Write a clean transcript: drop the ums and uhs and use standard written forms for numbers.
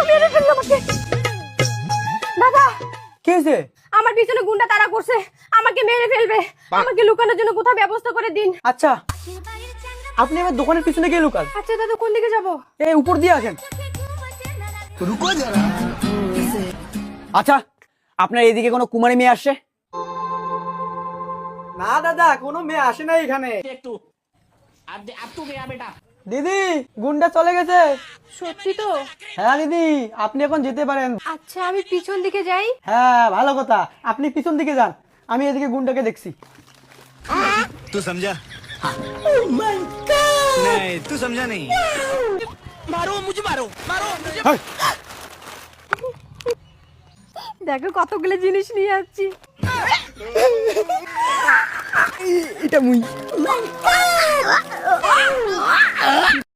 মেরে ফেললো আমাকে। দাদা কি হয়েছে? আমার পিছনে গুন্ডা তাড়া করছে, আমাকে মেরে ফেলবে। আমাকে লুকানোর জন্য কোথাও ব্যবস্থা করে দিন। আচ্ছা, আপনি আমার দোকানের পিছনে গিয়ে লুকান। আচ্ছা দাদা, কোন দিকে যাব? এই উপর দিয়ে আসেন। আচ্ছা, আপনার এদিকে কোনো কুমারী মেয়ে আসছে? না দাদা, কোনো মেয়ে আসে না এখানে। দিদি, গুন্ডা চলে গেছে। সত্যি তো? হ্যাঁ দিদি, আপনি এখন যেতে পারেন। আচ্ছা আমি পিছন দিকে যাই। হ্যাঁ, ভালো কথা, আপনি পিছন দিকে যান, আমি এদিকে গুন্ডাকে দেখছি। तू समझा? नहीं, तू समझा नहीं। मारो मुझे, मारो मारो मुझे। দেখো কতগুলো জিনিস নিয়ে যাচ্ছি। এটা মুই।